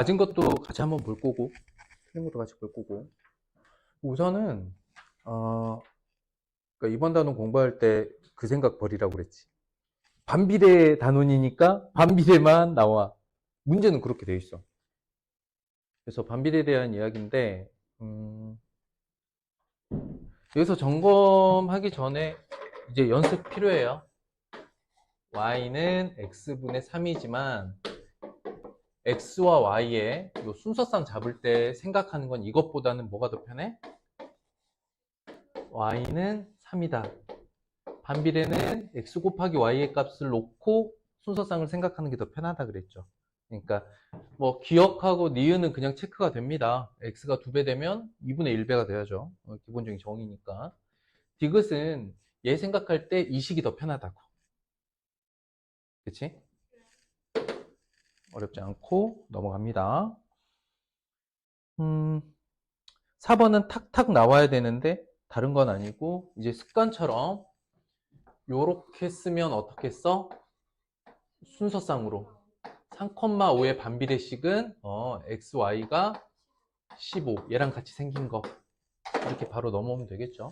맞은 것도 같이 한번 볼 거고, 틀린 것도 같이 볼 거고. 우선은, 그러니까 이번 단원 공부할 때 그 생각 버리라고 그랬지. 반비례 단원이니까 반비례만 나와. 문제는 그렇게 돼 있어. 그래서 반비례에 대한 이야기인데, 여기서 점검하기 전에 이제 연습 필요해요. y는 x분의 3이지만 x와 y의 요 순서상 잡을 때 생각하는 건 이것보다는 뭐가 더 편해? y는 3이다. 반비례는 x 곱하기 y의 값을 놓고 순서상을 생각하는 게 더 편하다 그랬죠. 그러니까 뭐 기억하고 니은은 그냥 체크가 됩니다. x가 2배 되면 2분의 1배가 돼야죠. 기본적인 정의니까. 디귿은 얘 생각할 때 이 식이 더 편하다고. 그치? 어렵지 않고 넘어갑니다. 4번은 탁탁 나와야 되는데 다른 건 아니고 이제 습관처럼 요렇게 쓰면 어떻게 써? 순서상으로 3,5의 반비례식은 xy가 15 얘랑 같이 생긴 거 이렇게 바로 넘어오면 되겠죠.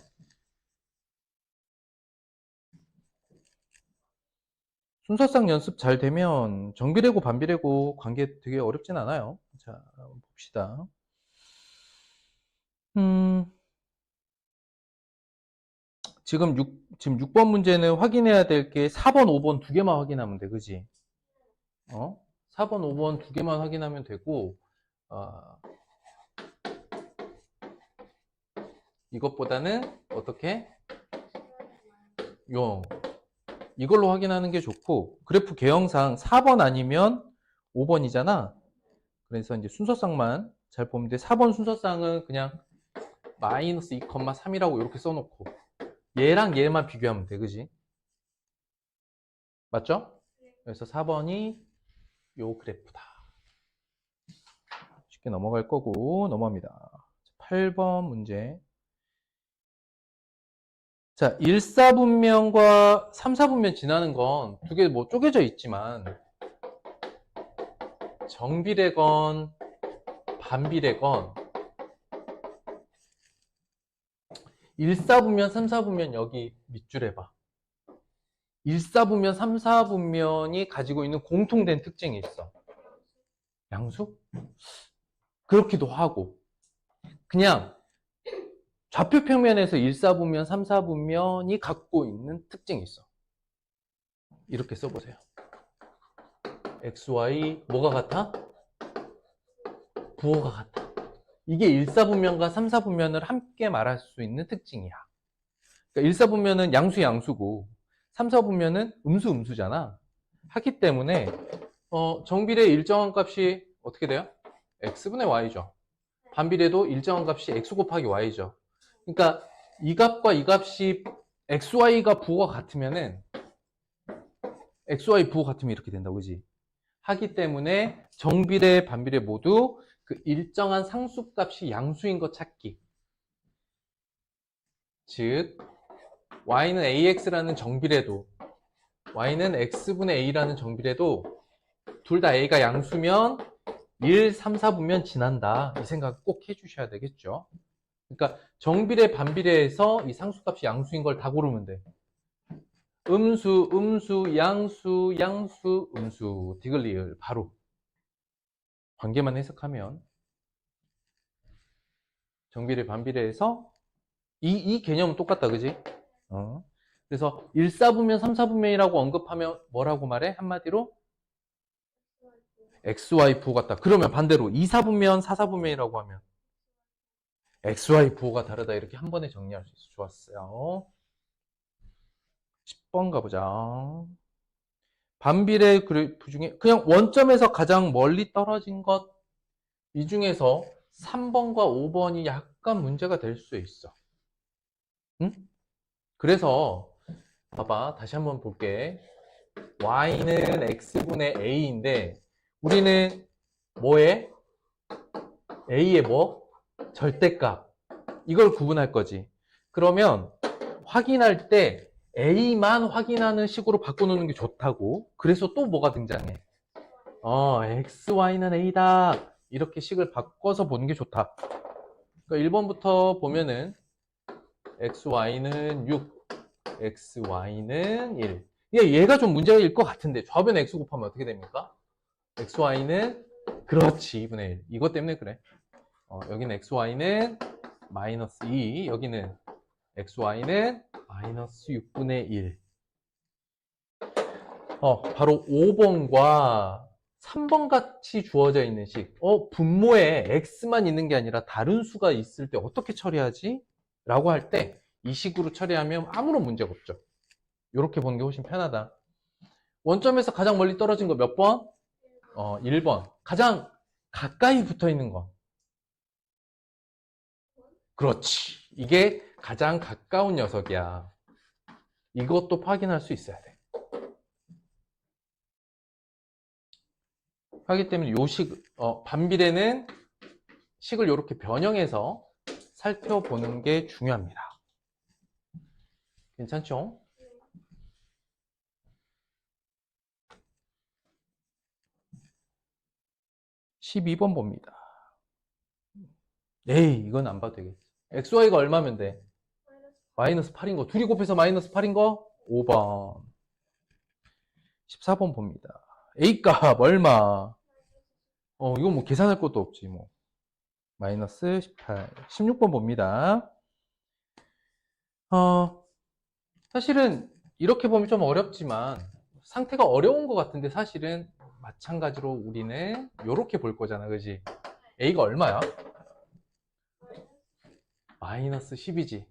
순서상 연습 잘 되면 정비례고 반비례고 관계 되게 어렵진 않아요. 자, 봅시다. 지금 6번 문제는 확인해야 될 게 4번, 5번 두 개만 확인하면 돼. 그지? 4번, 5번 두 개만 확인하면 되고, 이것보다는 어떻게? 이걸로 확인하는 게 좋고, 그래프 개형상 4번 아니면 5번이잖아. 그래서 이제 순서상만 잘 보면 돼. 4번 순서상은 그냥 마이너스 2,3이라고 이렇게 써놓고, 얘랑 얘만 비교하면 돼. 그지? 맞죠? 그래서 4번이 요 그래프다. 쉽게 넘어갈 거고 넘어갑니다. 8번 문제. 자, 1사분면과 3사분면 지나는 건 두 개 뭐 쪼개져 있지만 정비례건 반비례건 1사분면, 3사분면 여기 밑줄에 봐. 1사분면, 3사분면이 가지고 있는 공통된 특징이 있어. 양수? 그렇기도 하고 그냥 좌표 평면에서 1사분면, 3사분면이 갖고 있는 특징이 있어. 이렇게 써보세요. XY 뭐가 같아? 부호가 같아. 이게 1사분면과 3사분면을 함께 말할 수 있는 특징이야. 그러니까 1사분면은 양수 양수고 3사분면은 음수 음수잖아. 하기 때문에 정비례 일정한 값이 어떻게 돼요? x분의 y죠. 반비례도 일정한 값이 x 곱하기 y죠. 그러니까 이 값과 이 값이 xy가 부호가 같으면은 xy 부호 같으면 이렇게 된다고, 그지? 하기 때문에 정비례, 반비례 모두 그 일정한 상수값이 양수인 것 찾기. 즉, y는 ax라는 정비례도, y는 x분의 a라는 정비례도 둘 다 a가 양수면 1, 3, 4분면 지난다. 이 생각 꼭 해주셔야 되겠죠. 그러니까 정비례, 반비례에서 이 상수값이 양수인 걸 다 고르면 돼. 음수, 음수, 양수, 양수, 음수, 디귿리을 바로 관계만 해석하면 정비례, 반비례에서 이 개념은 똑같다, 그지? 그래서 1사분면, 3사분면이라고 언급하면 뭐라고 말해? 한마디로 XY 부호 같다. 그러면 반대로 2사분면, 4사분면이라고 하면 XY 부호가 다르다. 이렇게 한 번에 정리할 수 있어. 좋았어요. 10번 가보자. 반비례 그래프 중에 그냥 원점에서 가장 멀리 떨어진 것 이 중에서 3번과 5번이 약간 문제가 될 수 있어. 응? 그래서 봐봐. 다시 한번 볼게. y는 x분의 a인데 우리는 뭐에? a의 뭐? 절대값. 이걸 구분할 거지. 그러면 확인할 때 a만 확인하는 식으로 바꿔놓는 게 좋다고. 그래서 또 뭐가 등장해? xy는 a다. 이렇게 식을 바꿔서 보는 게 좋다. 그러니까 1번부터 보면은 xy는 6, xy는 1. 얘가 좀 문제일 것 같은데 좌변에 x 곱하면 어떻게 됩니까? xy는 그렇지 2분의 1. 이것 때문에 그래. 여기는 xy는 마이너스 2, 여기는 xy는 마이너스 6분의 1. 바로 5번과 3번 같이 주어져 있는 식. 분모에 x만 있는 게 아니라 다른 수가 있을 때 어떻게 처리하지? 라고 할 때 이 식으로 처리하면 아무런 문제가 없죠. 이렇게 보는 게 훨씬 편하다. 원점에서 가장 멀리 떨어진 거 몇 번? 1번. 가장 가까이 붙어 있는 거. 그렇지. 이게 가장 가까운 녀석이야. 이것도 확인할 수 있어야 돼. 하기 때문에 요 식, 반비례는 식을 이렇게 변형해서 살펴보는 게 중요합니다. 괜찮죠? (12번) 봅니다. 에이, 이건 안 봐도 되겠지. XY가 얼마면 돼? 마이너스 8인 거. 둘이 곱해서 마이너스 8인 거? 5번. 14번 봅니다. A값 얼마? 이건 뭐 계산할 것도 없지, 뭐. 마이너스 18. 16번 봅니다. 사실은 이렇게 보면 좀 어렵지만 상태가 어려운 것 같은데 사실은 마찬가지로 우리는 이렇게 볼 거잖아, 그지? A가 얼마야? 마이너스 10이지.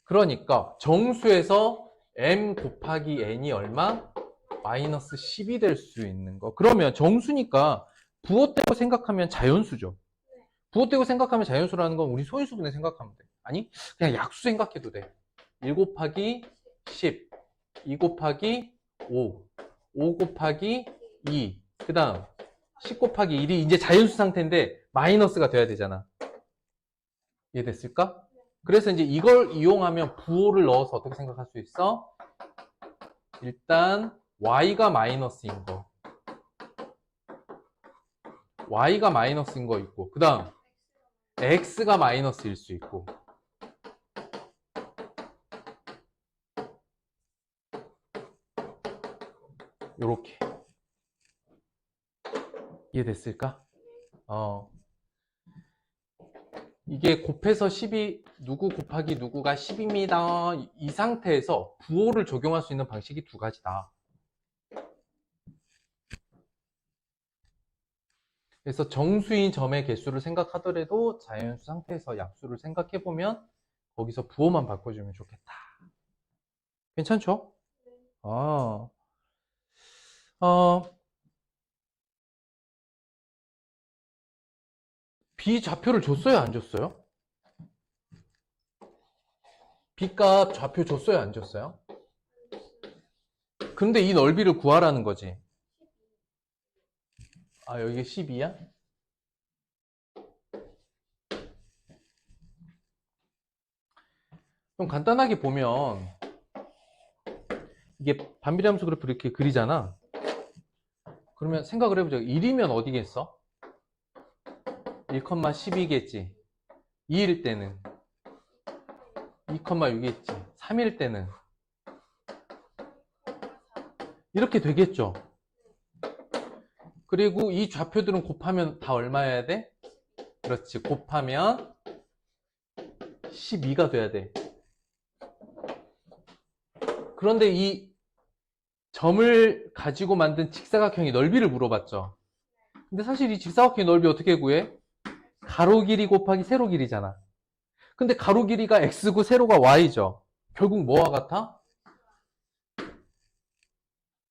그러니까 정수에서 m 곱하기 n이 얼마? 마이너스 10이 될 수 있는 거. 그러면 정수니까 부호되고 생각하면 자연수죠. 부호되고 생각하면 자연수라는 건 우리 소인수분해 생각하면 돼. 아니, 그냥 약수 생각해도 돼. 1 곱하기 10, 2 곱하기 5, 5 곱하기 2, 그 다음 10 곱하기 1이 이제 자연수 상태인데 마이너스가 돼야 되잖아. 이해됐을까? 그래서 이제 이걸 이용하면 부호를 넣어서 어떻게 생각할 수 있어? 일단 y가 마이너스인 거, y가 마이너스인 거 있고, 그 다음 x가 마이너스일 수 있고, 요렇게. 이해됐을까? 이게 곱해서 10이 누구 곱하기 누구가 10입니다. 이 상태에서 부호를 적용할 수 있는 방식이 두 가지다. 그래서 정수인 점의 개수를 생각하더라도 자연수 상태에서 약수를 생각해보면 거기서 부호만 바꿔주면 좋겠다. 괜찮죠? B 좌표를 줬어요, 안 줬어요? B값 좌표 줬어요, 안 줬어요? 근데 이 넓이를 구하라는 거지. 여기 12야? 좀 간단하게 보면 이게 반비례함수 그래프 이렇게 그리잖아. 그러면 생각을 해보자. 1이면 어디겠어? 1,12겠지. 2일 때는 2,6겠지. 3일 때는 이렇게 되겠죠. 그리고 이 좌표들은 곱하면 다 얼마여야 돼? 그렇지. 곱하면 12가 돼야 돼. 그런데 이 점을 가지고 만든 직사각형의 넓이를 물어봤죠. 근데 사실 이 직사각형의 넓이 어떻게 구해? 가로 길이 곱하기 세로 길이잖아. 근데 가로 길이가 x고 세로가 y죠. 결국 뭐와 같아?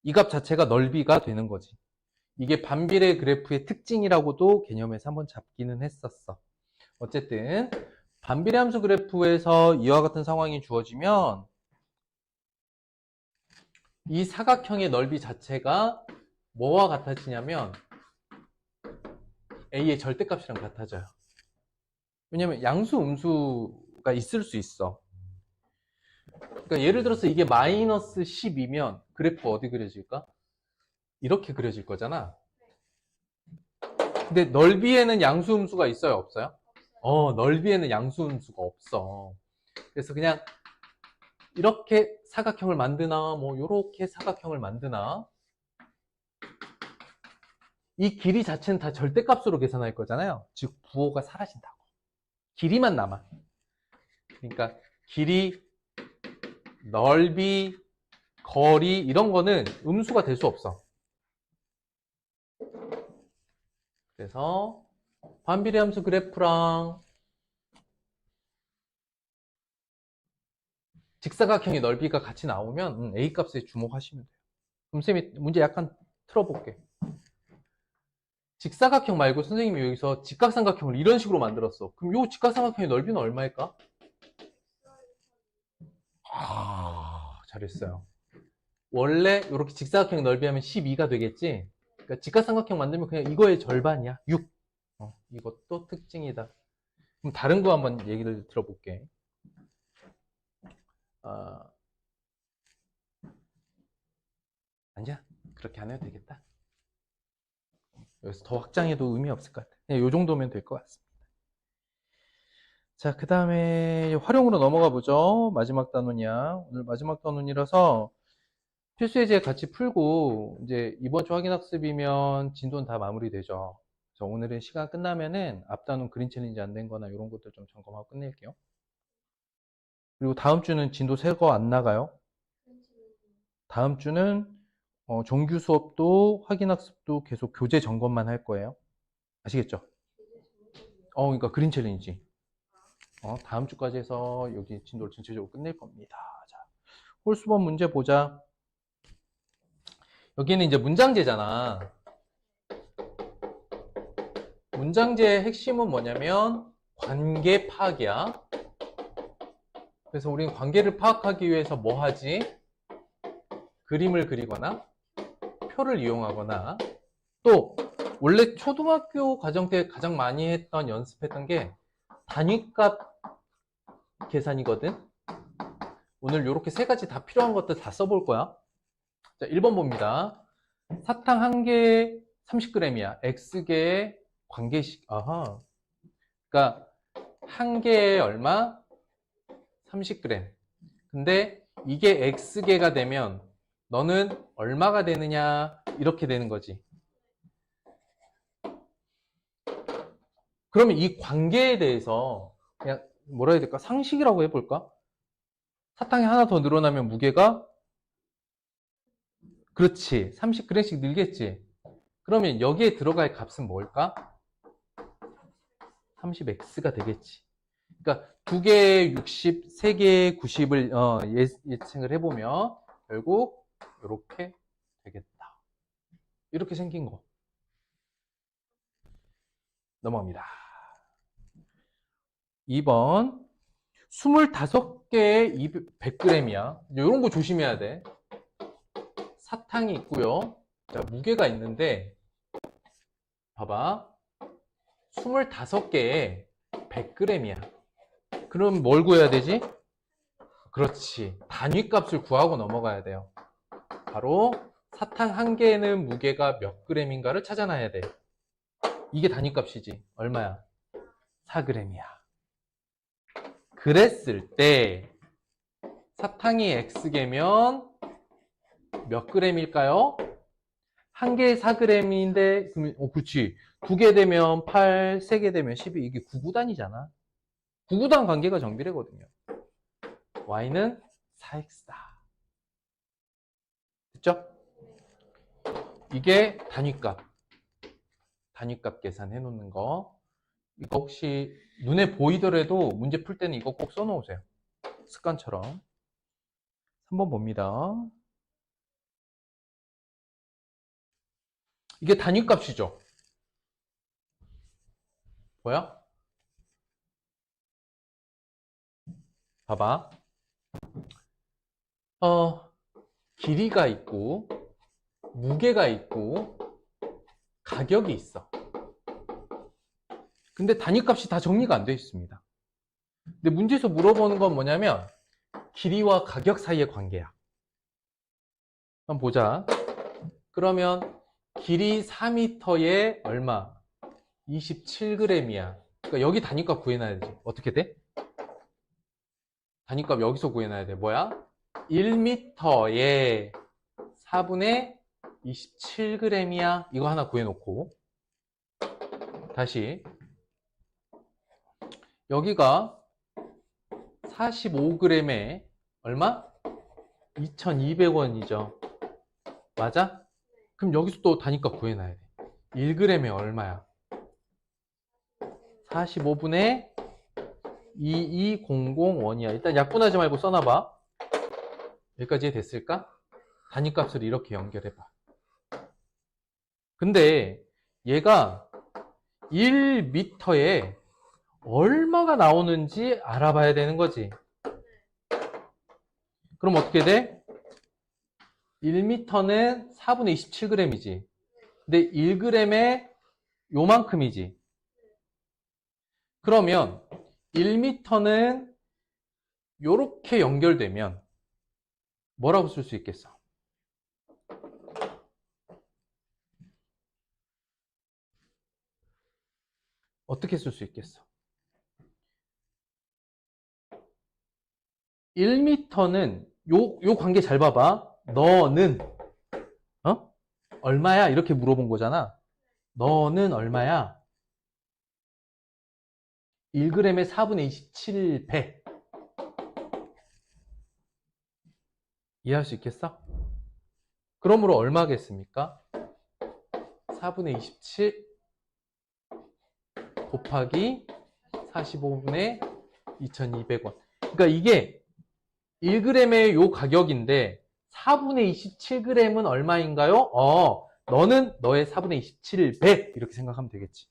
이 값 자체가 넓이가 되는 거지. 이게 반비례 그래프의 특징이라고도 개념에서 한번 잡기는 했었어. 어쨌든 반비례 함수 그래프에서 이와 같은 상황이 주어지면 이 사각형의 넓이 자체가 뭐와 같아지냐면 A의 절대값이랑 같아져요. 왜냐면 양수, 음수가 있을 수 있어. 그러니까 예를 들어서 이게 마이너스 10이면 그래프 어디 그려질까? 이렇게 그려질 거잖아. 근데 넓이에는 양수음수가 있어요, 없어요? 넓이에는 양수음수가 없어. 그래서 그냥 이렇게 사각형을 만드나, 뭐 요렇게 사각형을 만드나, 이 길이 자체는 다 절대값으로 계산할 거잖아요. 즉 부호가 사라진다고. 길이만 남아. 그러니까 길이, 넓이, 거리 이런 거는 음수가 될 수 없어. 그래서 반비례함수 그래프랑 직사각형의 넓이가 같이 나오면 A 값에 주목하시면 돼요. 그럼 쌤이 문제 약간 틀어볼게. 직사각형 말고 선생님이 여기서 직각삼각형을 이런 식으로 만들었어. 그럼 이 직각삼각형의 넓이는 얼마일까? 잘했어요. 원래 이렇게 직사각형 넓이 하면 12가 되겠지? 그러니까 직각삼각형 만들면 그냥 이거의 절반이야. 6. 이것도 특징이다. 그럼 다른 거 한번 얘기를 들어볼게. 아니야. 그렇게 안 해도 되겠다. 여기서 더 확장해도 의미 없을 것 같아. 그냥 이 정도면 될 것 같습니다. 자, 그 다음에 활용으로 넘어가 보죠. 마지막 단원이야. 오늘 마지막 단원이라서 필수 예제 같이 풀고 이제 이번 주 확인 학습이면 진도는 다 마무리되죠. 그래서 오늘은 시간 끝나면은 앞 단원 그린 챌린지 안 된 거나 이런 것들 좀 점검하고 끝낼게요. 그리고 다음 주는 진도 새 거 안 나가요. 다음 주는 정규 수업도 확인 학습도 계속 교재 점검만 할 거예요. 아시겠죠? 그러니까 그린 챌린지. 다음 주까지 해서 여기 진도를 전체적으로 끝낼 겁니다. 자, 홀수번 문제 보자. 여기는 이제 문장제잖아. 문장제의 핵심은 뭐냐면 관계 파악이야. 그래서 우리는 관계를 파악하기 위해서 뭐 하지? 그림을 그리거나 표를 이용하거나 또 원래 초등학교 과정 때 가장 많이 했던 연습했던 게 단위값 계산이거든. 오늘 이렇게 세 가지 다 필요한 것들 다 써볼 거야. 자, 1번 봅니다. 사탕 한 개에 30g이야. X개의 관계식. 그러니까 한 개에 얼마? 30g. 근데 이게 X개가 되면 너는 얼마가 되느냐? 이렇게 되는 거지. 그러면 이 관계에 대해서 그냥 뭐라 해야 될까? 상식이라고 해볼까? 사탕이 하나 더 늘어나면 무게가 그렇지. 30g씩 늘겠지. 그러면 여기에 들어갈 값은 뭘까? 30x가 되겠지. 그러니까 2개에 60, 3개에 90을 예측을 해보면 결국 이렇게 되겠다. 이렇게 생긴 거. 넘어갑니다. 2번 25개에 100g이야. 이런 거 조심해야 돼. 사탕이 있고요. 자, 무게가 있는데 봐봐. 25개에 100g이야. 그럼 뭘 구해야 되지? 그렇지. 단위값을 구하고 넘어가야 돼요. 바로 사탕 한 개에는 무게가 몇 g인가를 찾아놔야 돼. 이게 단위값이지. 얼마야? 4g이야. 그랬을 때 사탕이 x개면 몇 g일까요? 한 개에 4g인데 그렇지. 2개 되면 8, 3개 되면 12. 이게 9구단이잖아. 9구단 관계가 정비례거든요. y는 4x다. 됐죠? 이게 단위값. 단위값 계산해 놓는 거. 이거 혹시 눈에 보이더라도 문제 풀 때는 이거 꼭 써놓으세요. 습관처럼. 3번 봅니다. 이게 단위값이죠. 뭐야? 봐봐. 길이가 있고 무게가 있고 가격이 있어. 근데 단위값이 다 정리가 안 되어 있습니다. 근데 문제에서 물어보는 건 뭐냐면 길이와 가격 사이의 관계야. 한번 보자. 그러면 길이 4m에 얼마? 27g이야. 그러니까 여기 단위값 구해놔야 되지. 어떻게 돼? 단위값 여기서 구해놔야 돼. 뭐야? 1m에 4분의 27g이야. 이거 하나 구해놓고 다시 여기가 45g에 얼마? 2,200원이죠. 맞아? 그럼 여기서 또 단위값 구해놔야 돼. 1g에 얼마야? 45분의 2200원이야. 일단 약분하지 말고 써놔봐. 여기까지 됐을까? 단위값을 이렇게 연결해봐. 근데 얘가 1m에 얼마가 나오는지 알아봐야 되는 거지. 그럼 어떻게 돼? 1m는 4분의 27g이지. 근데 1g에 요만큼이지. 그러면 1m는 요렇게 연결되면 뭐라고 쓸 수 있겠어? 어떻게 쓸 수 있겠어? 1m는 요 관계 잘 봐봐. 너는 얼마야? 이렇게 물어본 거잖아. 너는 얼마야? 1g에 4분의 27배. 이해할 수 있겠어? 그러므로 얼마겠습니까? 4분의 27 곱하기 45분의 2,200원. 그러니까 이게 1g의 요 가격인데 4분의 27g은 얼마인가요? 너는 너의 4분의 27배 이렇게 생각하면 되겠지.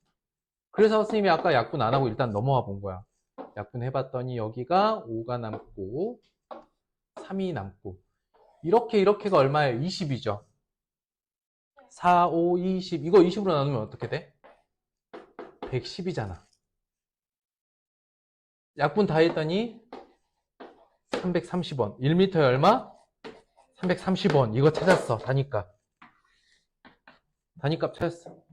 그래서 선생님이 아까 약분 안 하고 일단 넘어와 본 거야. 약분 해봤더니 여기가 5가 남고 3이 남고 이렇게가 얼마예요? 20이죠. 4, 5, 20 이거 20으로 나누면 어떻게 돼? 110이잖아. 약분 다 했더니 330원. 1m에 얼마? 330원. 이거 찾았어. 단위값. 단위값 찾았어.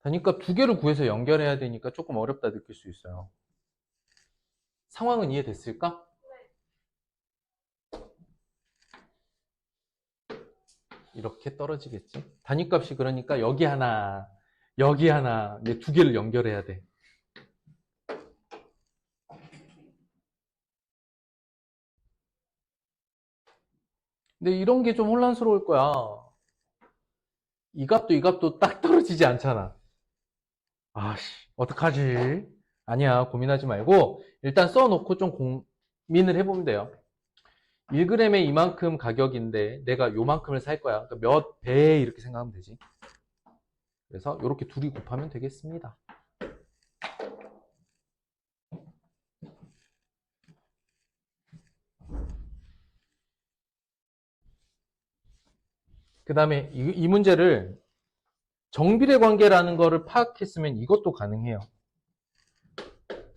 단위값 두 개를 구해서 연결해야 되니까 조금 어렵다 느낄 수 있어요. 상황은 이해됐을까? 이렇게 떨어지겠지. 단위값이 그러니까 여기 하나 이제 두 개를 연결해야 돼. 근데 이런 게 좀 혼란스러울 거야. 이 값도 딱 떨어지지 않잖아. 아씨, 어떡하지? 아니야, 고민하지 말고 일단 써놓고 좀 고민을 해보면 돼요. 1g에 이만큼 가격인데 내가 요만큼을 살 거야. 그러니까 몇 배 이렇게 생각하면 되지. 그래서 이렇게 둘이 곱하면 되겠습니다. 그 다음에 이 문제를 정비례 관계라는 거를 파악했으면 이것도 가능해요.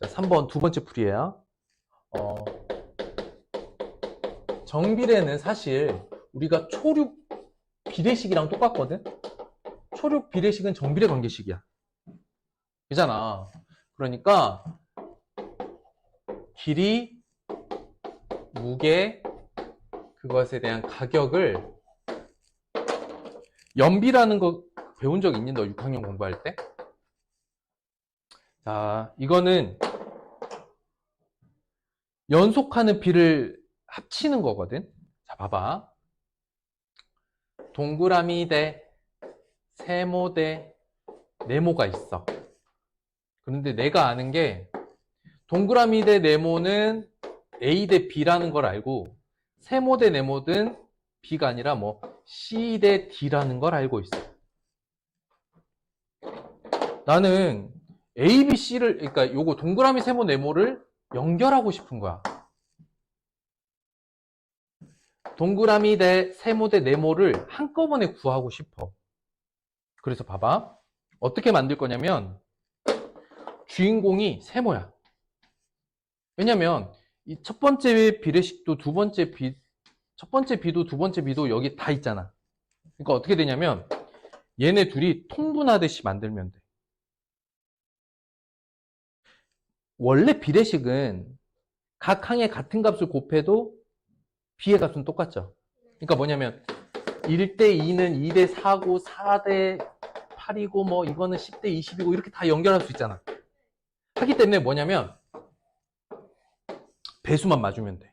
자, 3번 두 번째 풀이에요. 정비례는 사실 우리가 초륙 비례식이랑 똑같거든? 초륙 비례식은 정비례 관계식이야. 그잖아. 그러니까 길이, 무게, 그것에 대한 가격을 연비라는 거 배운 적 있니? 너 6학년 공부할 때? 자, 이거는 연속하는 비를 합치는 거거든. 자, 봐봐. 동그라미 대 세모 대 네모가 있어. 그런데 내가 아는 게 동그라미 대 네모는 A 대 B라는 걸 알고 세모 대 네모는 B가 아니라 뭐 C 대 D라는 걸 알고 있어. 나는 A, B, C를 그러니까 요거 동그라미 세모 네모를 연결하고 싶은 거야. 동그라미 대 세모 대 네모를 한꺼번에 구하고 싶어. 그래서 봐봐. 어떻게 만들 거냐면 주인공이 세모야. 왜냐면 이 첫 번째 비례식도 두 번째 첫 번째 B도 두 번째 B도 여기 다 있잖아. 그러니까 어떻게 되냐면 얘네 둘이 통분하듯이 만들면 돼. 원래 비례식은 각 항에 같은 값을 곱해도 B의 값은 똑같죠. 그러니까 뭐냐면 1대 2는 2대 4고 4대 8이고 뭐 이거는 10대 20이고 이렇게 다 연결할 수 있잖아. 하기 때문에 뭐냐면 배수만 맞으면 돼.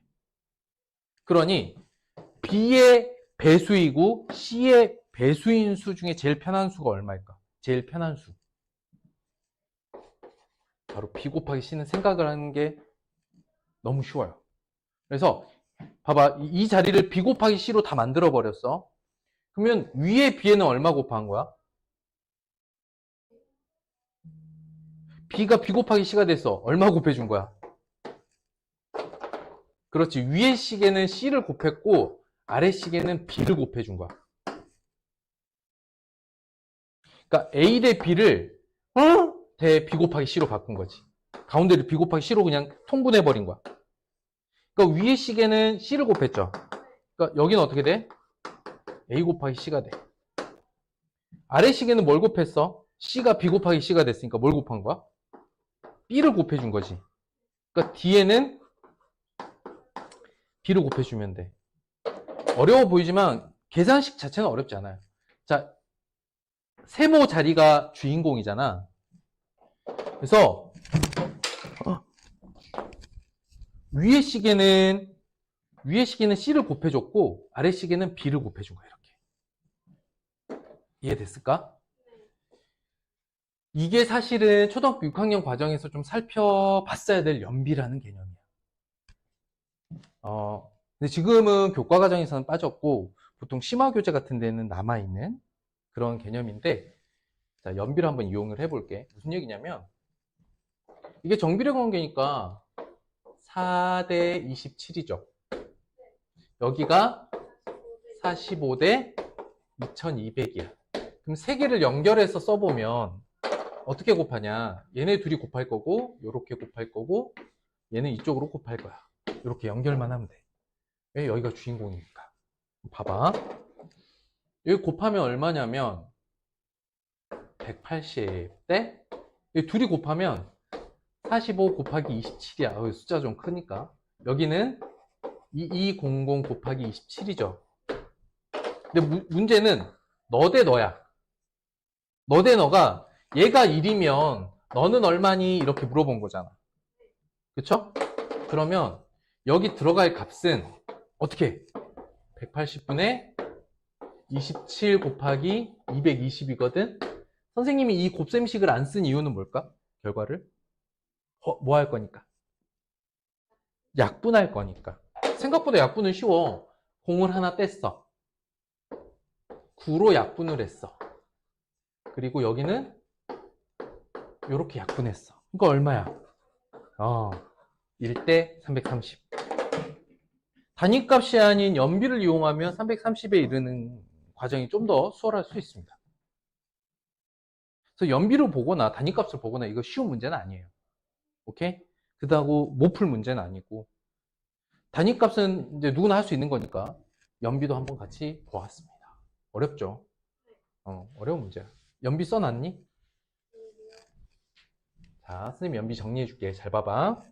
그러니 B의 배수이고 C의 배수인 수 중에 제일 편한 수가 얼마일까? 제일 편한 수. 바로 B 곱하기 C는 생각을 하는 게 너무 쉬워요. 그래서 봐봐. 이 자리를 B 곱하기 C로 다 만들어 버렸어. 그러면 위에 B에는 얼마 곱한 거야? B가 B 곱하기 C가 됐어. 얼마 곱해준 거야? 그렇지. 위에 식에는 C를 곱했고 아래 식에는 B를 곱해준 거야. 그러니까 A 대 B를 대 B 곱하기 C로 바꾼 거지. 가운데를 B 곱하기 C로 그냥 통분해버린 거야. 그러니까 위에 식에는 C를 곱했죠. 그러니까 여기는 어떻게 돼? A 곱하기 C가 돼. 아래 식에는 뭘 곱했어? C가 B 곱하기 C가 됐으니까 뭘 곱한 거야? B를 곱해준 거지. 그러니까 뒤에는 B를 곱해주면 돼. 어려워 보이지만 계산식 자체는 어렵지 않아요. 자, 세모 자리가 주인공이잖아. 그래서 위에 시계는 C를 곱해줬고 아래 시계는 B를 곱해준 거야. 이렇게. 이해됐을까? 이게 사실은 초등학교 6학년 과정에서 좀 살펴봤어야 될 연비라는 개념이야. 근데 지금은 교과 과정에서는 빠졌고 보통 심화 교재 같은 데는 남아있는 그런 개념인데, 자, 연비를 한번 이용을 해볼게. 무슨 얘기냐면 이게 정비례 관계니까 4대 27이죠. 여기가 45대 2200이야. 그럼 세 개를 연결해서 써보면 어떻게 곱하냐? 얘네 둘이 곱할 거고 이렇게 곱할 거고 얘는 이쪽으로 곱할 거야. 이렇게 연결만 하면 돼. 왜? 여기가 주인공이니까. 봐봐. 여기 곱하면 얼마냐면 180대 둘이 곱하면 45 곱하기 27이야. 숫자 좀 크니까. 여기는 2200 곱하기 27이죠. 근데 문제는 너 대 너야. 너 대 너가 얘가 1이면 너는 얼마니? 이렇게 물어본 거잖아. 그쵸? 그러면 여기 들어갈 값은 어떻게? 180분의 27 곱하기 220이거든? 선생님이 이 곱셈식을 안 쓴 이유는 뭘까? 결과를? 뭐 할 거니까? 약분할 거니까. 생각보다 약분은 쉬워. 공을 하나 뗐어. 9로 약분을 했어. 그리고 여기는 이렇게 약분했어. 이거 얼마야? 1대 330. 단위값이 아닌 연비를 이용하면 330에 이르는 과정이 좀 더 수월할 수 있습니다. 그래서 연비를 보거나 단위값을 보거나 이거 쉬운 문제는 아니에요. 오케이? 그렇다고 못 풀 문제는 아니고, 단위값은 이제 누구나 할 수 있는 거니까 연비도 한번 같이 보았습니다. 어렵죠? 어려운 문제야. 연비 써놨니? 자, 선생님 연비 정리해 줄게. 잘 봐봐.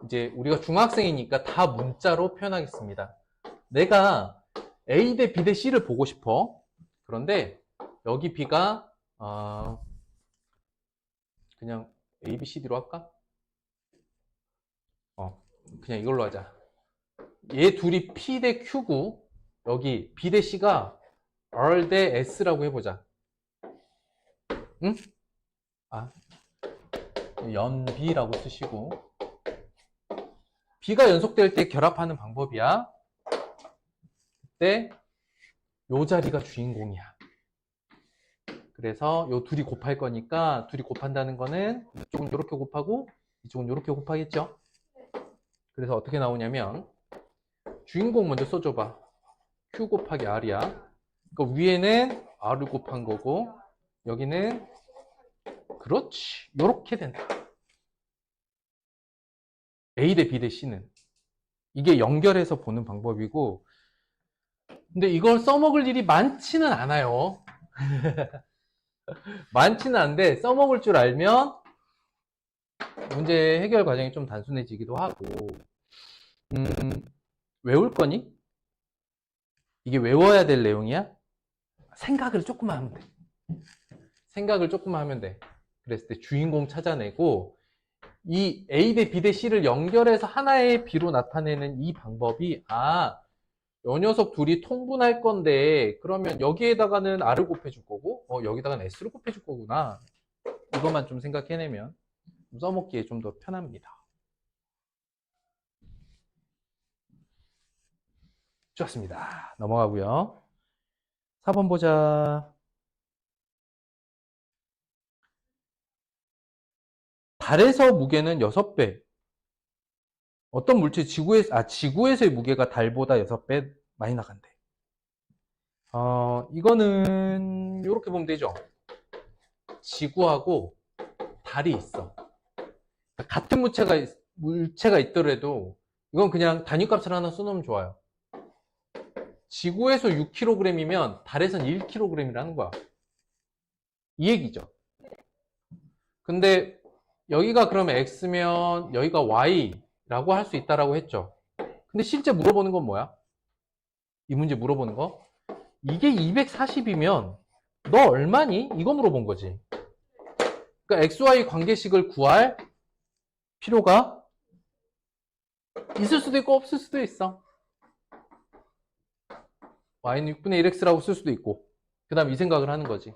이제 우리가 중학생이니까 다 문자로 표현하겠습니다. 내가 A 대 B 대 C를 보고 싶어. 그런데 여기 B가 그냥 A, B, C, D로 할까? 그냥 이걸로 하자. 얘 둘이 P 대 Q고 여기 B 대 C가 R 대 S라고 해보자. 응? 연비라고 쓰시고, B가 연속될 때 결합하는 방법이야. 그때 요 자리가 주인공이야. 그래서 요 둘이 곱할 거니까 둘이 곱한다는 거는 이쪽은 이렇게 곱하고 이쪽은 이렇게 곱하겠죠. 그래서 어떻게 나오냐면 주인공 먼저 써줘봐. Q 곱하기 R이야. 그러니까 위에는 R을 곱한 거고 여기는 그렇지. 이렇게 된다. A 대 B 대 C는 이게 연결해서 보는 방법이고, 근데 이걸 써먹을 일이 많지는 않아요. 많지는 않은데 써먹을 줄 알면 문제 해결 과정이 좀 단순해지기도 하고. 외울 거니? 이게 외워야 될 내용이야? 생각을 조금만 하면 돼. 생각을 조금만 하면 돼. 그랬을 때 주인공 찾아내고, 이 A 대 B 대 C를 연결해서 하나의 B로 나타내는 이 방법이, 요 녀석 둘이 통분할 건데, 그러면 여기에다가는 R을 곱해줄 거고, 여기다가는 S를 곱해줄 거구나. 이것만 좀 생각해내면 써먹기에 좀 더 편합니다. 좋습니다. 넘어가고요. 4번 보자. 달에서 무게는 6배. 어떤 물질, 지구에서의 무게가 달보다 6배 많이 나간대. 이거는 이렇게 보면 되죠. 지구하고 달이 있어. 같은 물체가 있더라도 이건 그냥 단위값을 하나 써놓으면 좋아요. 지구에서 6kg이면 달에선 1kg이라는 거야. 이 얘기죠. 근데 여기가 그러면 X면 여기가 Y라고 할 수 있다라고 했죠. 근데 실제 물어보는 건 뭐야? 이 문제 물어보는 거? 이게 240이면 너 얼마니? 이거 물어본 거지. 그러니까 XY 관계식을 구할 필요가 있을 수도 있고 없을 수도 있어. Y는 6분의 1X라고 쓸 수도 있고, 그 다음 이 생각을 하는 거지.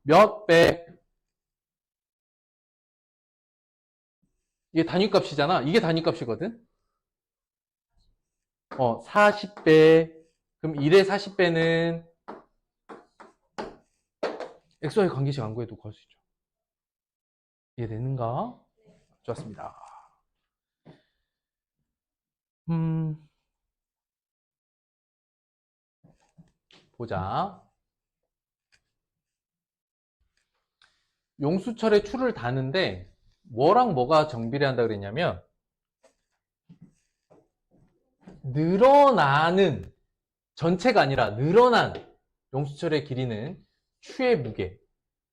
몇 배? 이게 단위값이잖아. 이게 단위값이거든. 40배. 그럼 1의 40배는 XY 관계식 안 구해도 구할 수 있죠. 이해되는가? 좋았습니다. 보자. 용수철에 추를 다는데 뭐랑 뭐가 정비례한다 그랬냐면, 늘어나는, 전체가 아니라 늘어난 용수철의 길이는 추의 무게.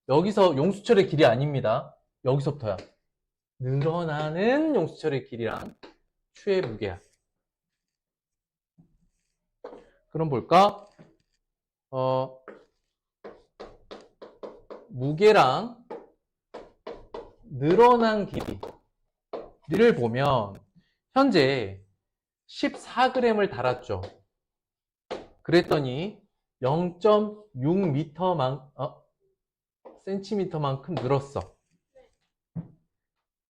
여기서 용수철의 길이 아닙니다. 여기서부터야. 늘어나는 용수철의 길이랑 추의 무게야. 그럼 볼까? 무게랑 늘어난 길이를 보면 현재 14g을 달았죠. 그랬더니 0.6cm만큼 늘었어.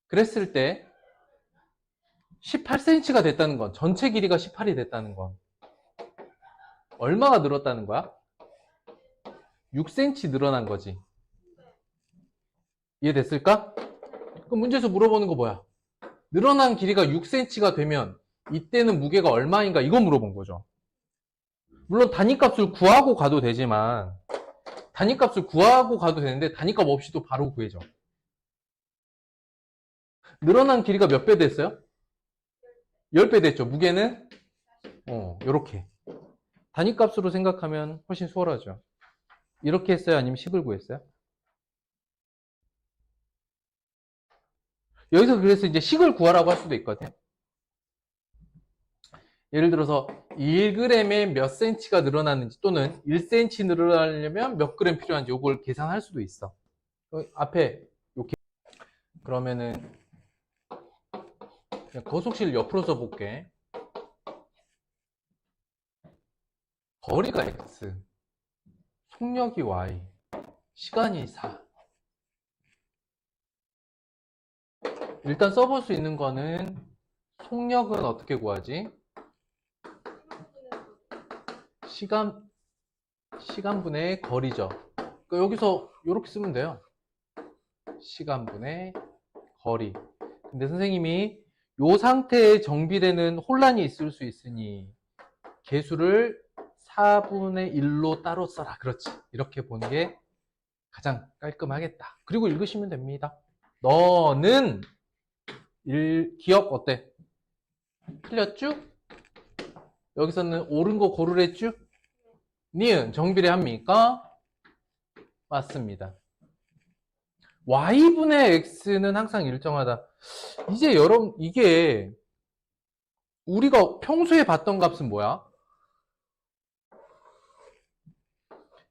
그랬을 때 18cm가 됐다는 건, 전체 길이가 18이 됐다는 건 얼마가 늘었다는 거야? 6cm 늘어난 거지. 이해됐을까? 그럼 문제에서 물어보는 거 뭐야? 늘어난 길이가 6cm가 되면 이때는 무게가 얼마인가? 이거 물어본 거죠. 물론 단위값을 구하고 가도 되지만, 단위값을 구하고 가도 되는데 단위값 없이도 바로 구해져. 늘어난 길이가 몇 배 됐어요? 10배 됐죠. 무게는 요렇게 단위값으로 생각하면 훨씬 수월하죠. 이렇게 했어요? 아니면 식을 구했어요? 여기서 그래서 이제 식을 구하라고 할 수도 있거든요. 예를 들어서 1g에 몇 cm가 늘어났는지, 또는 1cm 늘어나려면 몇 g 필요한지 이걸 계산할 수도 있어. 앞에 이렇게. 그러면은 그냥 거속식을 옆으로 써볼게. 거리가 x, 속력이 y, 시간이 4. 일단 써볼 수 있는 거는, 속력은 어떻게 구하지? 시간분의 거리죠. 그러니까 여기서 이렇게 쓰면 돼요. 시간분의 거리. 근데 선생님이 이 상태의 정비례는 혼란이 있을 수 있으니 계수를 4분의 1로 따로 써라. 그렇지. 이렇게 보는 게 가장 깔끔하겠다. 그리고 읽으시면 됩니다. 너는 기억 어때? 틀렸죠? 여기서는 옳은 거 고르랬죠? 니은 정비례 합니까? 맞습니다. y분의 x는 항상 일정하다. 이제 여러분 이게 우리가 평소에 봤던 값은 뭐야?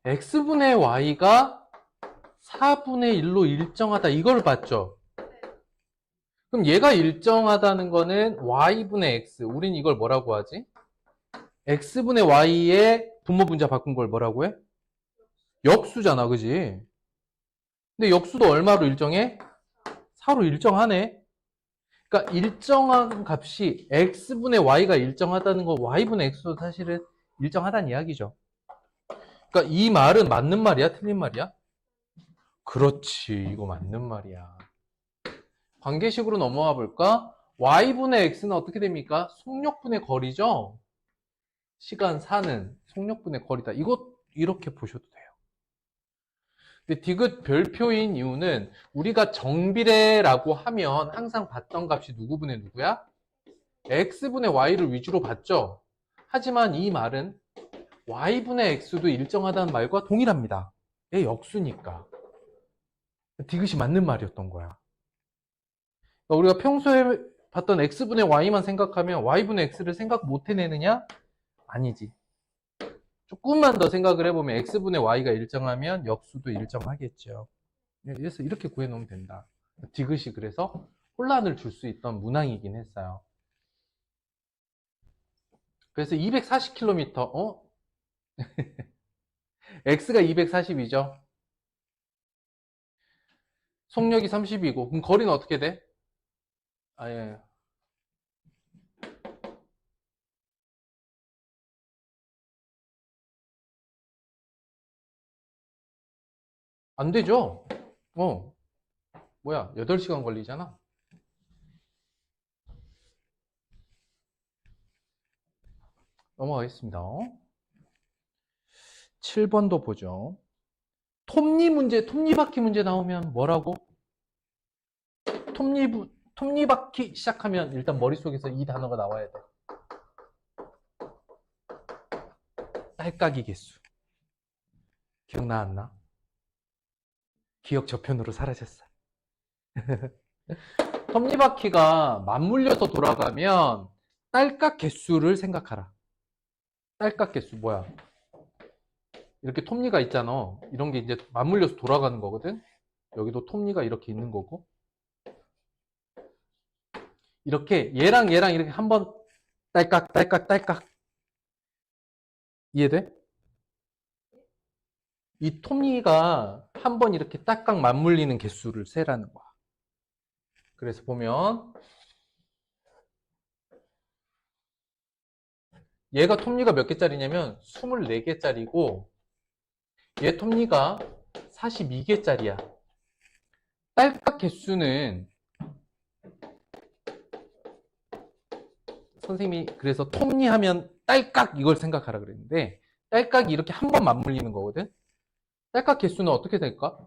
x분의 y가 4분의 1로 일정하다 이걸 봤죠? 그럼 얘가 일정하다는 거는 y분의 x. 우린 이걸 뭐라고 하지? x분의 y의 분모 분자 바꾼 걸 뭐라고 해? 역수잖아, 그지? 근데 역수도 얼마로 일정해? 4로 일정하네. 그러니까 일정한 값이 x분의 y가 일정하다는 거 y분의 x도 사실은 일정하다는 이야기죠. 그러니까 이 말은 맞는 말이야? 틀린 말이야? 그렇지, 이거 맞는 말이야. 관계식으로 넘어가 볼까? y분의 x는 어떻게 됩니까? 속력분의 거리죠? 시간 4는 속력분의 거리다. 이것 이렇게 보셔도 돼요. 근데 디귿 별표인 이유는 우리가 정비례라고 하면 항상 봤던 값이 누구분의 누구야? x분의 y를 위주로 봤죠? 하지만 이 말은 y분의 x도 일정하다는 말과 동일합니다. 얘 역수니까. 디귿이 맞는 말이었던 거야. 그러니까 우리가 평소에 봤던 x분의 y만 생각하면 y분의 x를 생각 못 해내느냐? 아니지. 조금만 더 생각을 해보면 x분의 y가 일정하면 역수도 일정하겠죠. 그래서 이렇게 구해놓으면 된다. 디귿이 그래서 혼란을 줄 수 있던 문항이긴 했어요. 그래서 240km, x가 240이죠. 속력이 30이고, 그럼 거리는 어떻게 돼? 예. 안 되죠? 뭐야, 8시간 걸리잖아? 넘어가겠습니다. 7번도 보죠. 톱니바퀴 문제 나오면 뭐라고? 톱니바퀴 시작하면 일단 머릿속에서 이 단어가 나와야 돼. 딸깍이 개수. 기억나 안 나? 기억 저편으로 사라졌어. 톱니바퀴가 맞물려서 돌아가면 딸깍 개수를 생각하라. 딸깍 개수 뭐야? 이렇게 톱니가 있잖아. 이런 게 이제 맞물려서 돌아가는 거거든. 여기도 톱니가 이렇게 있는 거고. 이렇게 얘랑 이렇게 한번 딸깍 이해돼? 이 톱니가 한번 이렇게 딱딱 맞물리는 개수를 세라는 거야. 그래서 보면 얘가 톱니가 몇 개짜리냐면 24개짜리고 얘 톱니가 42개짜리야. 딸깍 개수는 선생님이 그래서 톱니 하면 딸깍 이걸 생각하라 그랬는데 딸깍이 이렇게 한 번 맞물리는 거거든. 딸깍 개수는 어떻게 될까?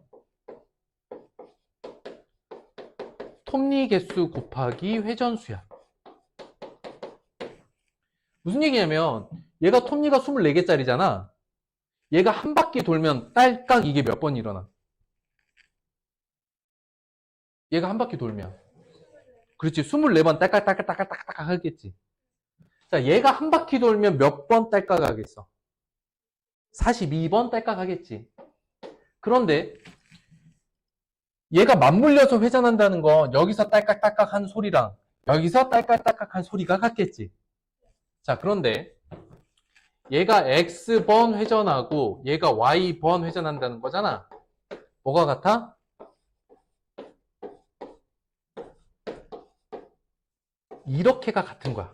톱니 개수 곱하기 회전수야. 무슨 얘기냐면 얘가 톱니가 24개짜리잖아. 얘가 한 바퀴 돌면 딸깍 이게 몇 번 일어나? 얘가 한 바퀴 돌면 그렇지 24번 딸깍 하겠지. 자, 얘가 한 바퀴 돌면 몇 번 딸깍 하겠어? 42번 딸깍 하겠지. 그런데 얘가 맞물려서 회전한다는 건 여기서 딸깍 한 소리랑 여기서 딸깍 한 소리가 같겠지. 자, 그런데 얘가 X번 회전하고 얘가 Y번 회전한다는 거잖아. 뭐가 같아? 이렇게가 같은 거야.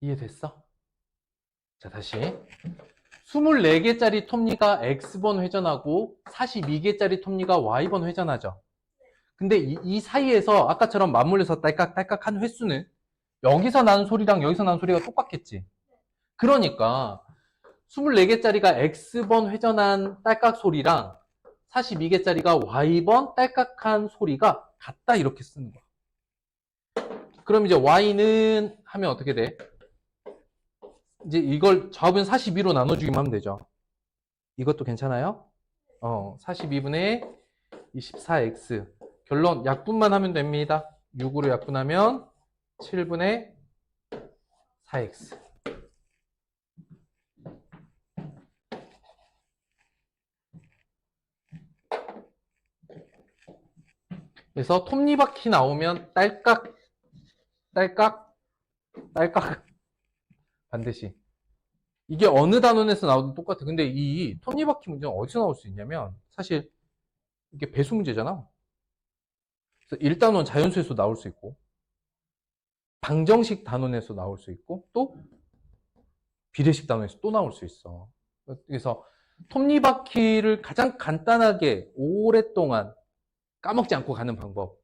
이해됐어? 자, 다시. 24개짜리 톱니가 X번 회전하고 42개짜리 톱니가 Y번 회전하죠. 근데 이 사이에서 아까처럼 맞물려서 딸깍 한 횟수는 여기서 나는 소리랑 여기서 나는 소리가 똑같겠지. 그러니까 24개짜리가 X번 회전한 딸깍 소리랑 42개짜리가 Y번 딸깍한 소리가 같다 이렇게 쓰는 거야. 그럼 이제 Y는 하면 어떻게 돼? 이제 이걸 좌우변 42로 나눠주기만 하면 되죠. 이것도 괜찮아요? 42분의 24X. 결론 약분만 하면 됩니다. 6으로 약분하면 7분의 4X. 그래서 톱니바퀴 나오면 딸깍, 딸깍, 딸깍 반드시. 이게 어느 단원에서 나오든 똑같아. 근데 이 톱니바퀴 문제는 어디서 나올 수 있냐면 사실 이게 배수 문제잖아. 그래서 1단원 자연수에서 나올 수 있고 방정식 단원에서 나올 수 있고 또 비례식 단원에서 또 나올 수 있어. 그래서 톱니바퀴를 가장 간단하게 오랫동안 까먹지 않고 가는 방법.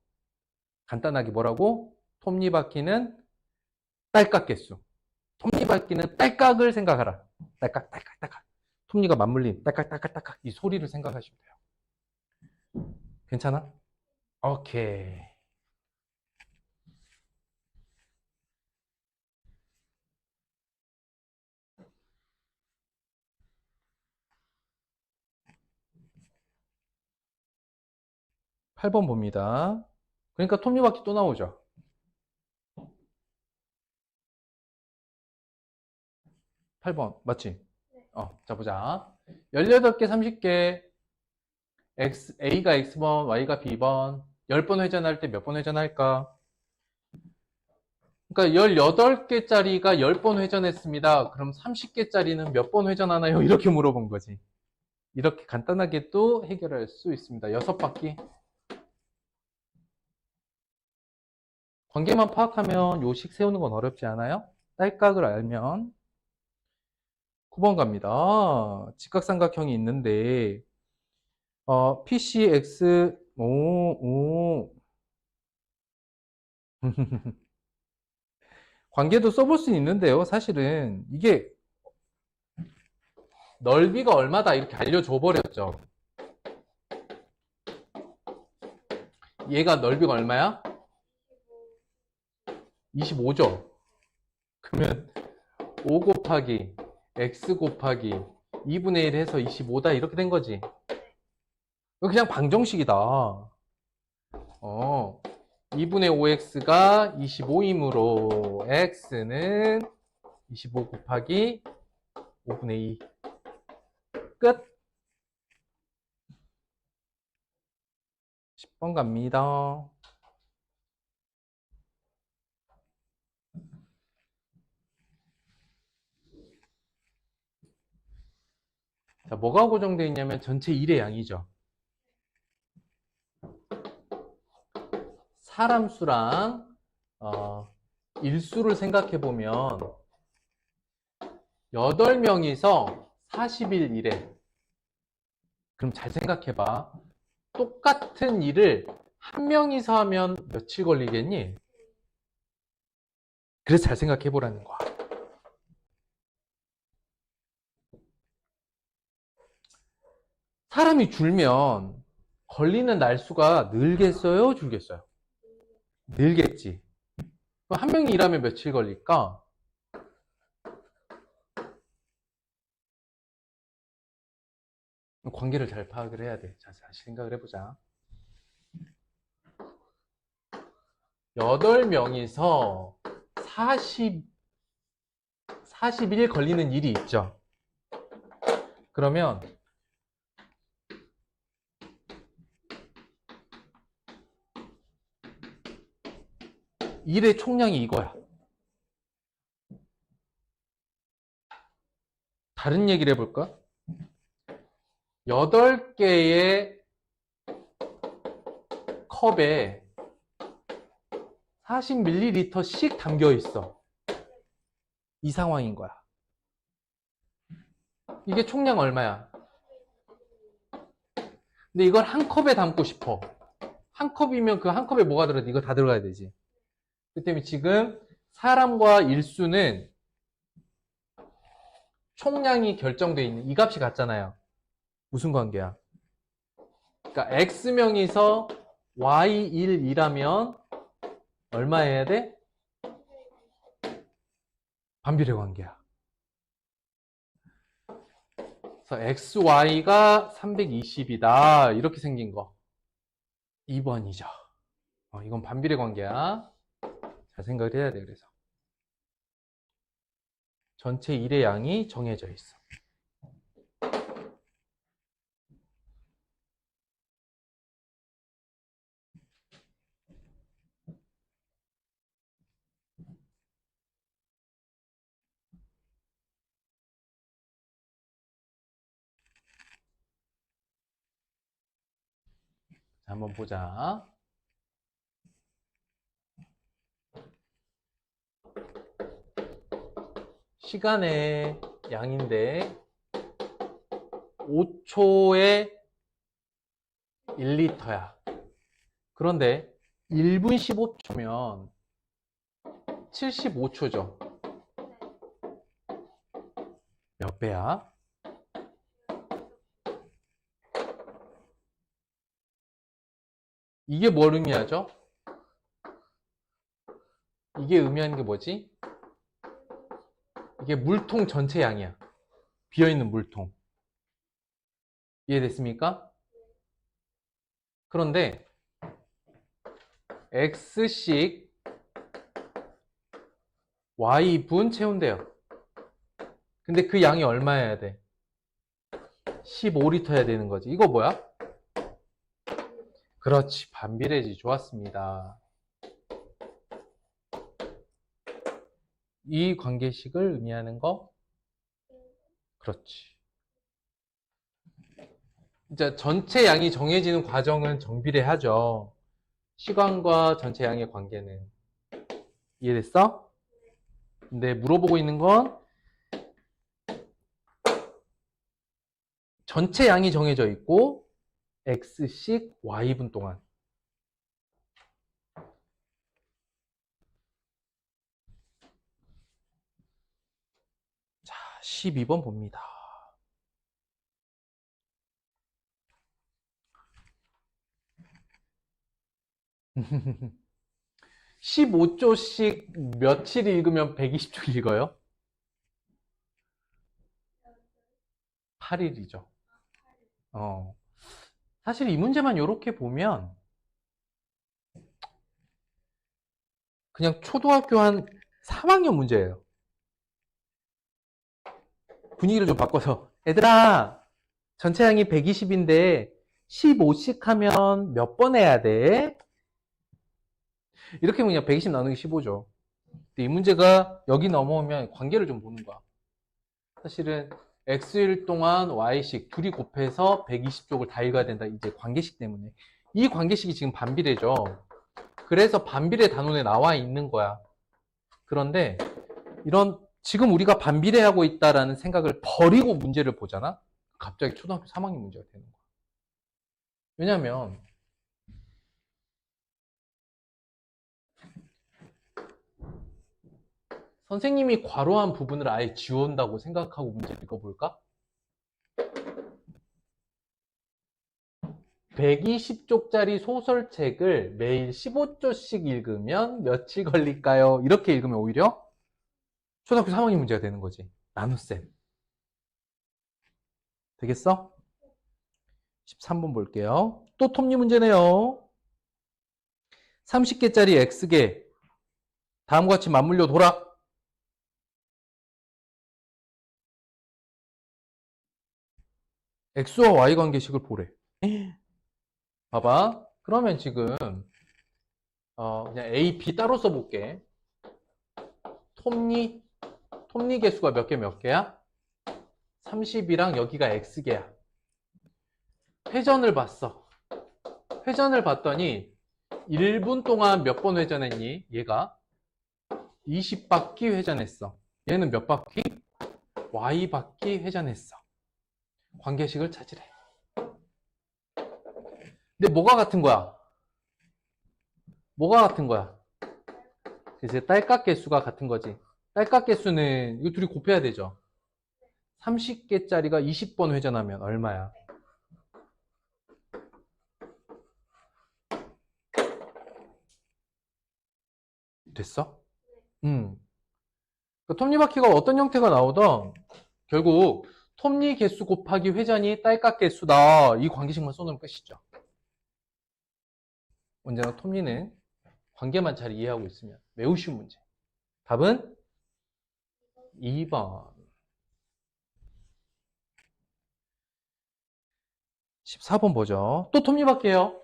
간단하게 뭐라고? 톱니바퀴는 딸깍 개수. 톱니바퀴는 딸깍을 생각하라. 딸깍, 딸깍, 딸깍. 톱니가 맞물린 딸깍, 딸깍, 딸깍. 이 소리를 생각하시면 돼요. 괜찮아? 오케이. 8번 봅니다. 그러니까 톱니바퀴 또 나오죠. 8번 맞지? 자 보자. 18개, 30개. A가 X번, Y가 B번. 10번 회전할 때 몇 번 회전할까? 그러니까 18개짜리가 10번 회전했습니다. 그럼 30개짜리는 몇 번 회전하나요? 이렇게 물어본 거지. 이렇게 간단하게 또 해결할 수 있습니다. 6바퀴. 관계만 파악하면 요식 세우는 건 어렵지 않아요? 딸깍을 알면. 9번 갑니다. 직각삼각형이 있는데 PCX 관계도 써볼 수 있는데요. 사실은 이게 넓이가 얼마다 이렇게 알려줘 버렸죠. 얘가 넓이가 얼마야? 25죠. 그러면 5 곱하기 x 곱하기 2분의 1 해서 25다 이렇게 된 거지. 그냥 방정식이다. 2분의 5x가 25이므로 x는 25 곱하기 5분의 2. 끝. 10번 갑니다. 자, 뭐가 고정되어 있냐면 전체 일의 양이죠. 사람 수랑 일수를 생각해 보면 8명이서 40일 일해. 그럼 잘 생각해 봐. 똑같은 일을 한 명이서 하면 며칠 걸리겠니? 그래서 잘 생각해 보라는 거야. 사람이 줄면 걸리는 날수가 늘겠어요? 줄겠어요? 늘겠지. 그럼 한 명이 일하면 며칠 걸릴까? 관계를 잘 파악을 해야 돼. 자, 다시 생각을 해보자. 8명이서 40일 걸리는 일이 있죠. 그러면 일의 총량이 이거야. 다른 얘기를 해볼까? 8개의 컵에 40ml씩 담겨 있어. 이 상황인 거야. 이게 총량 얼마야? 근데 이걸 한 컵에 담고 싶어. 한 컵이면 그 한 컵에 뭐가 들어야 돼? 이거 다 들어가야 되지. 그 때문에 지금 사람과 일수는 총량이 결정되어 있는 이 값이 같잖아요. 무슨 관계야? 그러니까 x명에서 y1이라면 얼마 해야 돼? 반비례 관계야. 그래서 xy가 320이다 이렇게 생긴 거 2번이죠. 이건 반비례 관계야. 잘 생각을 해야 돼. 그래서 전체 일의 양이 정해져 있어. 자, 한번 보자. 시간의 양인데 5초에 1리터야. 그런데 1분 15초면 75초죠. 몇 배야? 이게 뭘 의미하죠? 이게 의미하는 게 뭐지? 이게 물통 전체 양이야. 비어있는 물통. 이해됐습니까? 그런데 X씩 Y분 채운대요. 근데 그 양이 얼마여야 돼? 15리터 해야 되는 거지. 이거 뭐야? 그렇지. 반비례지. 좋았습니다. 이 관계식을 의미하는 거? 그렇지. 이제 전체 양이 정해지는 과정은 정비례하죠. 시간과 전체 양의 관계는. 이해됐어? 근데 물어보고 있는 건 전체 양이 정해져 있고 X씩 Y분 동안. 자, 12번 봅니다. 15조씩 며칠 읽으면 120조 읽어요? 8일이죠. 사실 이 문제만 이렇게 보면 그냥 초등학교 한 3학년 문제예요. 분위기를 좀 바꿔서 얘들아 전체 양이 120인데 15씩 하면 몇 번 해야 돼? 이렇게 그냥 120 나누기 15죠. 근데 이 문제가 여기 넘어오면 관계를 좀 보는 거야. 사실은 X일 동안 Y씩 둘이 곱해서 120쪽을 다 읽어야 된다. 이제 관계식 때문에. 이 관계식이 지금 반비례죠. 그래서 반비례 단원에 나와 있는 거야. 그런데 이런 지금 우리가 반비례하고 있다라는 생각을 버리고 문제를 보잖아? 갑자기 초등학교 3학년 문제가 되는 거야. 왜냐면 선생님이 괄호한 부분을 아예 지운다고 생각하고 문제 읽어볼까? 120쪽짜리 소설책을 매일 15조씩 읽으면 며칠 걸릴까요? 이렇게 읽으면 오히려 초등학교 3학년 문제가 되는 거지. 나눗셈. 되겠어? 13번 볼게요. 또 톱니 문제네요. 30개짜리 X개. 다음과 같이 맞물려 돌아. X와 Y 관계식을 보래. 봐봐. 그러면 지금 그냥 A, B 따로 써볼게. 톱니 개수가 몇 개 몇 개야? 30이랑 여기가 X개야. 회전을 봤어. 회전을 봤더니 1분 동안 몇 번 회전했니? 얘가 20바퀴 회전했어. 얘는 몇 바퀴? Y바퀴 회전했어. 관계식을 찾으래. 근데 뭐가 같은 거야? 뭐가 같은 거야? 이제 딸깍 개수가 같은 거지. 딸깍 개수는 이거 둘이 곱해야 되죠. 30개짜리가 20번 회전하면 얼마야? 됐어? 그 톱니바퀴가 어떤 형태가 나오던 결국 톱니 개수 곱하기 회전이 딸깍 개수다. 이 관계식만 써놓으면 끝이죠. 언제나 톱니는 관계만 잘 이해하고 있으면 매우 쉬운 문제. 답은 2번. 14번 보죠. 또 톱니바퀴예요.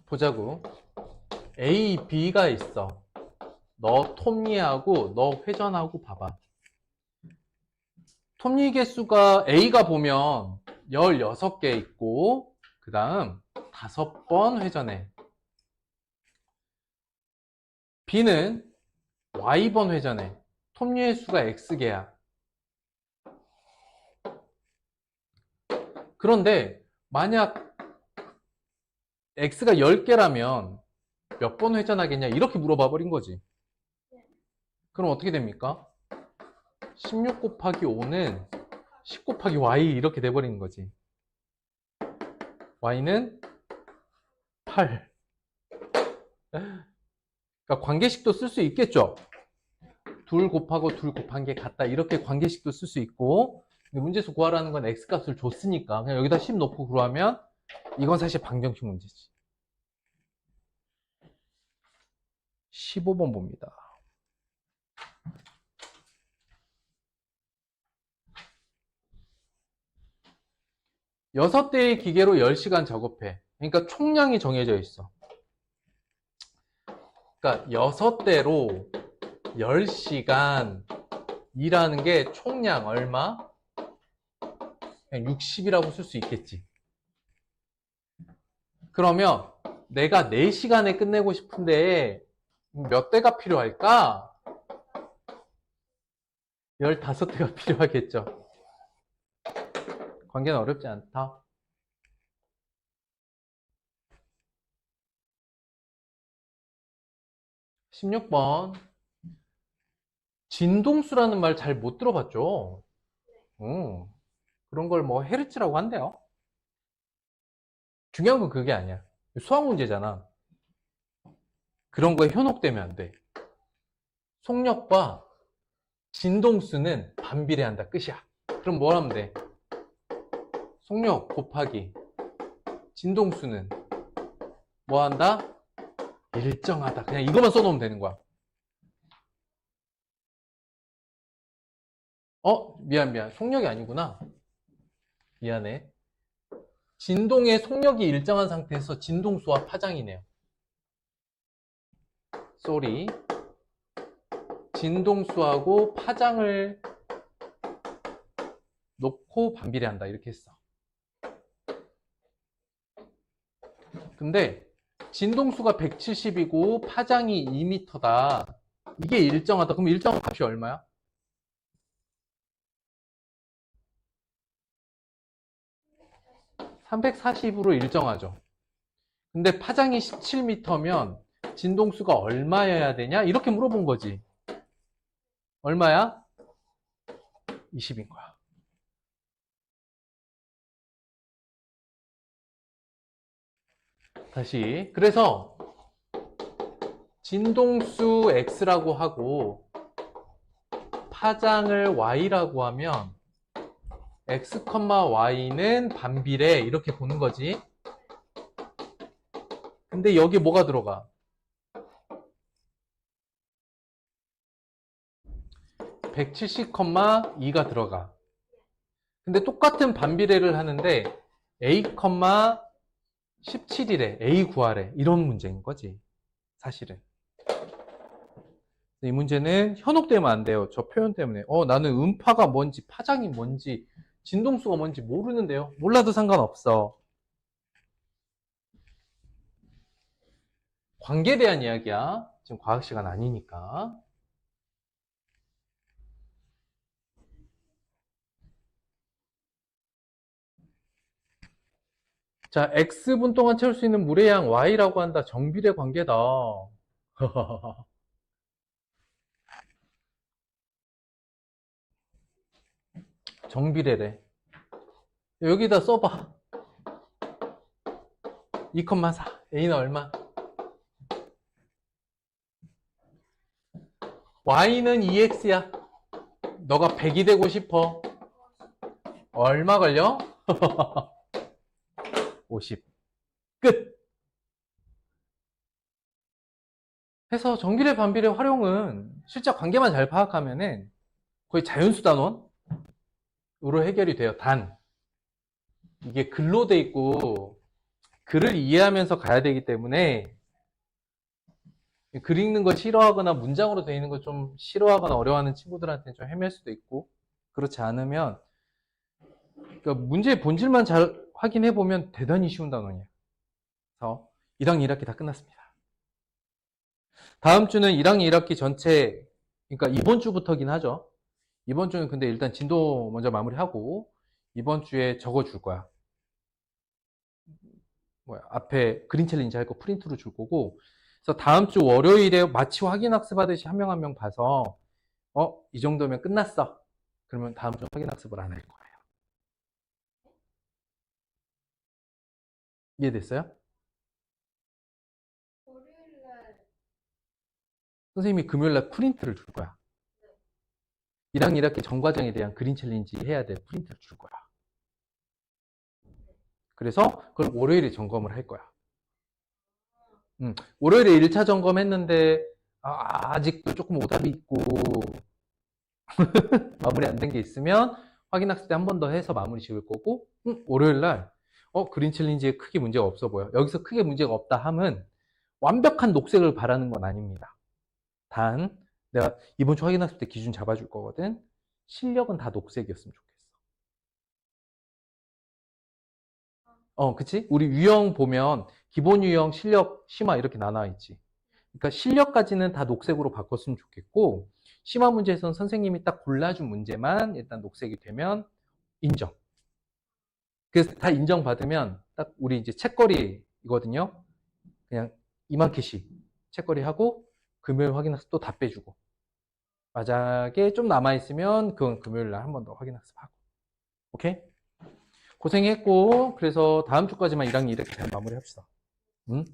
보자고. A, B가 있어. 너 톱니하고 너 회전하고 봐봐. 톱니 개수가 A가 보면 16개 있고 그 다음 5번 회전해. B는 Y번 회전해. 톱니의 수가 X개야. 그런데 만약 X가 10개라면 몇 번 회전하겠냐 이렇게 물어봐 버린 거지. 그럼 어떻게 됩니까? 16 곱하기 5는 10 곱하기 Y 이렇게 돼버리는 거지. Y는 8. 그러니까 관계식도 쓸 수 있겠죠. 둘 곱하고 둘 곱한 게 같다 이렇게 관계식도 쓸 수 있고, 근데 문제에서 구하라는 건 X값을 줬으니까 그냥 여기다 10 넣고 구하면 이건 사실 방정식 문제지. 15번 봅니다. 6대의 기계로 10시간 작업해. 그러니까 총량이 정해져 있어. 그러니까 6대로 10시간 일하는 게 총량 얼마? 그냥 60이라고 쓸 수 있겠지. 그러면 내가 4시간에 끝내고 싶은데 몇 대가 필요할까? 15대가 필요하겠죠. 관계는 어렵지 않다. 16번. 진동수라는 말 잘 못 들어봤죠? 그런 걸 뭐 헤르츠라고 한대요. 중요한 건 그게 아니야. 수학 문제잖아. 그런 거에 현혹되면 안 돼. 속력과 진동수는 반비례한다. 끝이야. 그럼 뭘 하면 돼? 속력 곱하기 진동수는 뭐 한다? 일정하다. 그냥 이것만 써놓으면 되는 거야. 미안. 속력이 아니구나. 미안해. 진동의 속력이 일정한 상태에서 진동수와 파장이네요. 쏘리. 진동수하고 파장을 놓고 반비례한다. 이렇게 했어. 근데 진동수가 170이고 파장이 2m다. 이게 일정하다. 그럼 일정한 값이 얼마야? 340으로 일정하죠. 근데 파장이 17m면 진동수가 얼마여야 되냐? 이렇게 물어본 거지. 얼마야? 20인 거야. 다시. 그래서 진동수 X라고 하고 파장을 Y라고 하면 X, Y는 반비례 이렇게 보는 거지. 근데 여기 뭐가 들어가? 170,2가 들어가. 근데 똑같은 반비례를 하는데 A, 17이래. A 구하래. 이런 문제인 거지. 사실은. 이 문제는 현혹되면 안 돼요. 저 표현 때문에. 나는 음파가 뭔지, 파장이 뭔지, 진동수가 뭔지 모르는데요. 몰라도 상관없어. 관계에 대한 이야기야. 지금 과학 시간 아니니까. 자, X분 동안 채울 수 있는 물의 양 Y라고 한다. 정비례 관계다. 정비례래. 여기다 써봐. 2,4. A는 얼마? Y는 2X야. 너가 100이 되고 싶어. 얼마 걸려? 50. 끝. 해서 정비례 반비례 활용은 실제 관계만 잘 파악하면은 거의 자연수 단원으로 해결이 돼요. 단 이게 글로 돼 있고 글을 이해하면서 가야 되기 때문에 글 읽는 거 싫어하거나 문장으로 돼 있는 거 좀 싫어하거나 어려워하는 친구들한테는 좀 헤맬 수도 있고, 그렇지 않으면 그러니까 문제의 본질만 잘 확인해 보면 대단히 쉬운 단원이에요. 그래서 1학년 1학기 다 끝났습니다. 다음 주는 1학년 1학기 전체, 그러니까 이번 주부터긴 하죠. 이번 주는 근데 일단 진도 먼저 마무리하고 이번 주에 적어줄 거야. 앞에 그린 챌린지 할 거 프린트로 줄 거고, 그래서 다음 주 월요일에 마치 확인 학습 하듯이 한 명 한 명 봐서 이 정도면 끝났어. 그러면 다음 주 확인 학습을 안 할 거예요. 이해됐어요? 선생님이 금요일날 프린트를 줄 거야. 1학년 1학기 전과정에 대한 그린 챌린지 해야 될 프린트를 줄 거야. 그래서 그걸 월요일에 점검을 할 거야. 월요일에 1차 점검했는데 아직도 조금 오답이 있고 마무리 안 된 게 있으면 확인학습 때 한 번 더 해서 마무리 지을 거고, 월요일날 그린 챌린지에 크게 문제가 없어 보여. 여기서 크게 문제가 없다 함은 완벽한 녹색을 바라는 건 아닙니다. 단 내가 이번 주 확인학습 때 기준 잡아줄 거거든. 실력은 다 녹색이었으면 좋겠어. 그치? 우리 유형 보면 기본 유형, 실력, 심화 이렇게 나눠 있지. 그러니까 실력까지는 다 녹색으로 바꿨으면 좋겠고, 심화 문제에서는 선생님이 딱 골라준 문제만 일단 녹색이 되면 인정. 그래서 다 인정받으면 딱 우리 이제 책거리거든요. 그냥 이만큼씩 책거리 하고 금요일 확인학습 또 다 빼주고, 만약에 좀 남아있으면 그건 금요일날 한 번 더 확인학습하고. 오케이? 고생했고, 그래서 다음 주까지만 1학년 이렇게 잘 마무리 합시다. 응?